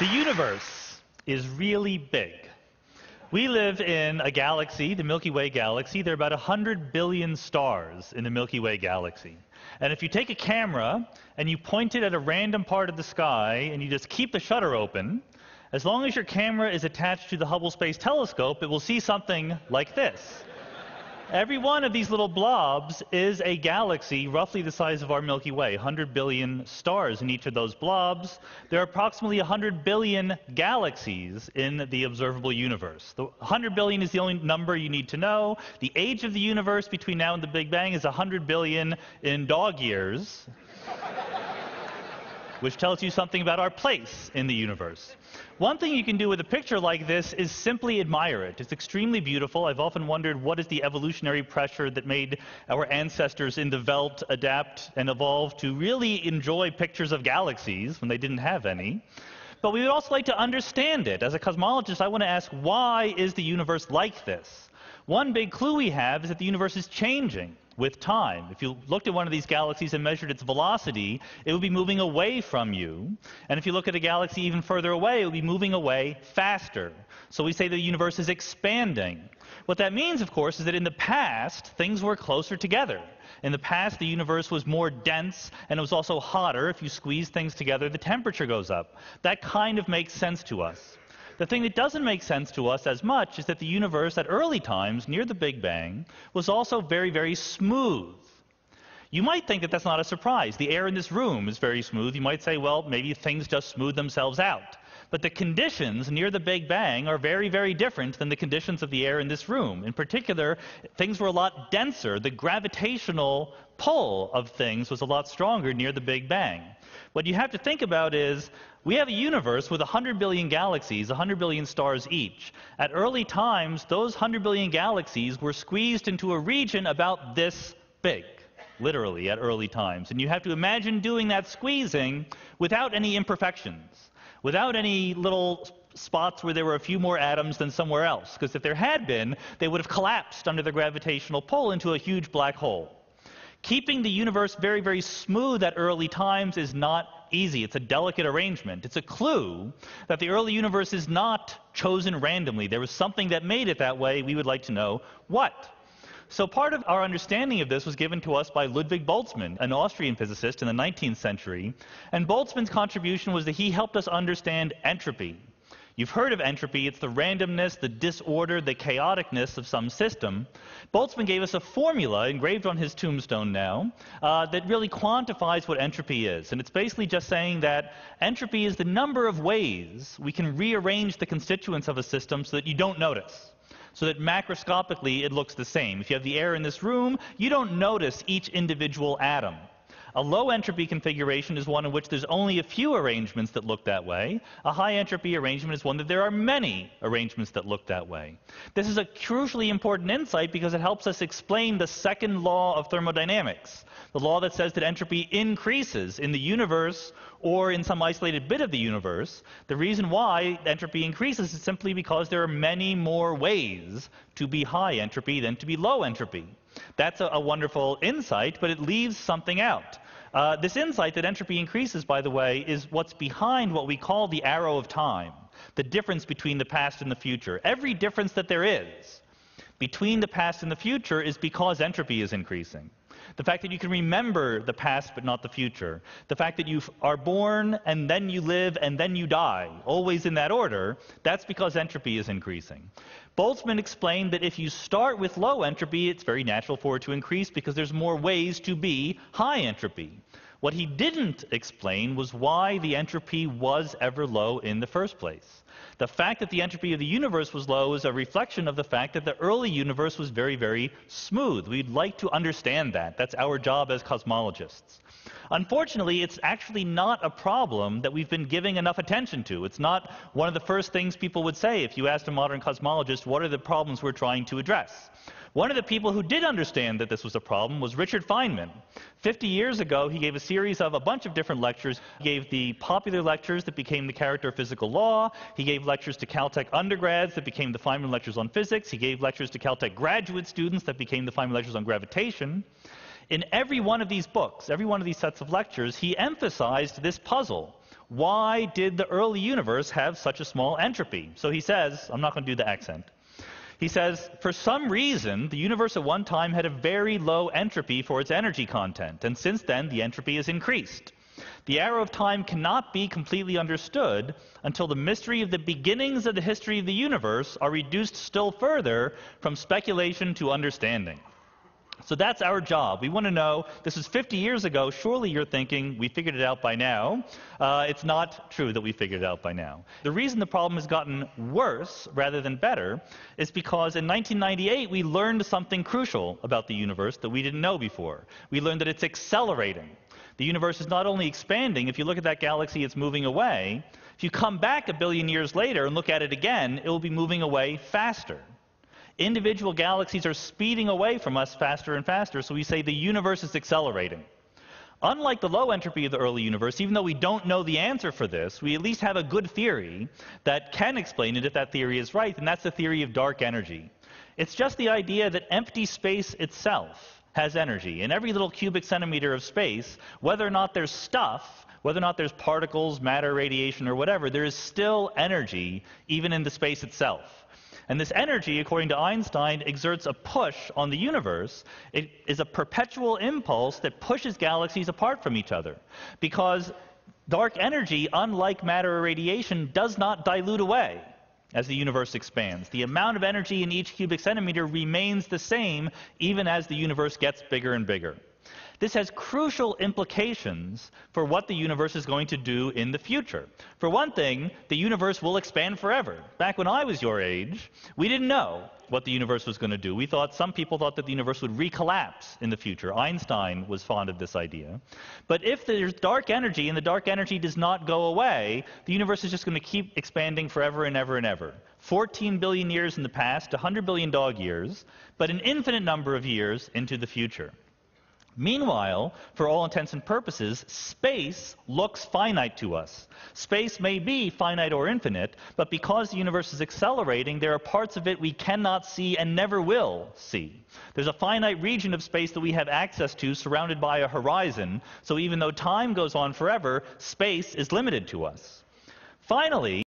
The universe is really big. We live in a galaxy, the Milky Way galaxy. There are about 100 billion stars in the Milky Way galaxy. And if you take a camera and you point it at a random part of the sky and you just keep the shutter open, as long as your camera is attached to the Hubble Space Telescope, it will see something like this. Every one of these little blobs is a galaxy roughly the size of our Milky Way, 100 billion stars in each of those blobs. There are approximately 100 billion galaxies in the observable universe. The 100 billion is the only number you need to know. The age of the universe between now and the Big Bang is 100 billion in dog years, which tells you something about our place in the universe. One thing you can do with a picture like this is simply admire it. It's extremely beautiful. I've often wondered what is the evolutionary pressure that made our ancestors in the Welt adapt and evolve to really enjoy pictures of galaxies when they didn't have any. But we would also like to understand it. As a cosmologist, I want to ask, why is the universe like this? One big clue we have is that the universe is changing with time. If you looked at one of these galaxies and measured its velocity, it would be moving away from you. And if you look at a galaxy even further away, it would be moving away faster. So we say the universe is expanding. What that means, of course, is that in the past, things were closer together. In the past, the universe was more dense, and it was also hotter. If you squeeze things together, the temperature goes up. That kind of makes sense to us. The thing that doesn't make sense to us as much is that the universe at early times, near the Big Bang, was also very, very smooth. You might think that that's not a surprise. The air in this room is very smooth. You might say, well, maybe things just smooth themselves out. But the conditions near the Big Bang are very, very different than the conditions of the air in this room. In particular, things were a lot denser. The gravitational pull of things was a lot stronger near the Big Bang. What you have to think about is, we have a universe with 100 billion galaxies, 100 billion stars each. At early times, those 100 billion galaxies were squeezed into a region about this big, literally, at early times. And you have to imagine doing that squeezing without any imperfections, without any little spots where there were a few more atoms than somewhere else. Because if there had been, they would have collapsed under the gravitational pull into a huge black hole. Keeping the universe very, very smooth at early times is not easy. It's a delicate arrangement. It's a clue that the early universe is not chosen randomly. There was something that made it that way. We would like to know what. So part of our understanding of this was given to us by Ludwig Boltzmann, an Austrian physicist in the 19th century. And Boltzmann's contribution was that he helped us understand entropy. You've heard of entropy. It's the randomness, the disorder, the chaoticness of some system. Boltzmann gave us a formula engraved on his tombstone now that really quantifies what entropy is. And it's basically just saying that entropy is the number of ways we can rearrange the constituents of a system so that you don't notice, so that macroscopically it looks the same. If you have the air in this room, you don't notice each individual atom. A low entropy configuration is one in which there's only a few arrangements that look that way. A high entropy arrangement is one that there are many arrangements that look that way. This is a crucially important insight because it helps us explain the second law of thermodynamics, the law that says that entropy increases in the universe or in some isolated bit of the universe. The reason why entropy increases is simply because there are many more ways to be high entropy than to be low entropy. That's a wonderful insight, but it leaves something out. This insight that entropy increases, by the way, is what's behind what we call the arrow of time, the difference between the past and the future. Every difference that there is between the past and the future is because entropy is increasing. The fact that you can remember the past but not the future. The fact that you are born and then you live and then you die, always in that order, that's because entropy is increasing. Boltzmann explained that if you start with low entropy, it's very natural for it to increase because there's more ways to be high entropy. What he didn't explain was why the entropy was ever low in the first place. The fact that the entropy of the universe was low is a reflection of the fact that the early universe was very, very smooth. We'd like to understand that. That's our job as cosmologists. Unfortunately, it's actually not a problem that we've been giving enough attention to. It's not one of the first things people would say if you asked a modern cosmologist, what are the problems we're trying to address? One of the people who did understand that this was a problem was Richard Feynman. 50 years ago, he gave a series of a bunch of different lectures. He gave the popular lectures that became the Character of Physical Law. He gave lectures to Caltech undergrads that became the Feynman Lectures on Physics. He gave lectures to Caltech graduate students that became the Feynman Lectures on Gravitation. In every one of these books, every one of these sets of lectures, he emphasized this puzzle. Why did the early universe have such a small entropy? So he says, I'm not going to do the accent. He says, for some reason, the universe at one time had a very low entropy for its energy content, and since then the entropy has increased. The arrow of time cannot be completely understood until the mystery of the beginnings of the history of the universe are reduced still further from speculation to understanding. So that's our job. We want to know, this is 50 years ago, surely you're thinking, we figured it out by now. It's not true that we figured it out by now. The reason the problem has gotten worse rather than better is because in 1998 we learned something crucial about the universe that we didn't know before. We learned that it's accelerating. The universe is not only expanding, if you look at that galaxy, it's moving away. If you come back a billion years later and look at it again, it will be moving away faster. Individual galaxies are speeding away from us faster and faster, so we say the universe is accelerating. Unlike the low entropy of the early universe, even though we don't know the answer for this, we at least have a good theory that can explain it if that theory is right, and that's the theory of dark energy. It's just the idea that empty space itself has energy. In every little cubic centimeter of space, whether or not there's stuff, whether or not there's particles, matter, radiation, or whatever, there is still energy even in the space itself. And this energy, according to Einstein, exerts a push on the universe. It is a perpetual impulse that pushes galaxies apart from each other. Because dark energy, unlike matter or radiation, does not dilute away as the universe expands. The amount of energy in each cubic centimeter remains the same even as the universe gets bigger and bigger. This has crucial implications for what the universe is going to do in the future. For one thing, the universe will expand forever. Back when I was your age, we didn't know what the universe was going to do. Some people thought that the universe would recollapse in the future. Einstein was fond of this idea. But if there's dark energy and the dark energy does not go away, the universe is just going to keep expanding forever and ever and ever. 14 billion years in the past, 100 billion dog years, but an infinite number of years into the future. Meanwhile, for all intents and purposes, space looks finite to us. Space may be finite or infinite, but because the universe is accelerating, there are parts of it we cannot see and never will see. There's a finite region of space that we have access to, surrounded by a horizon, so even though time goes on forever, space is limited to us. Finally,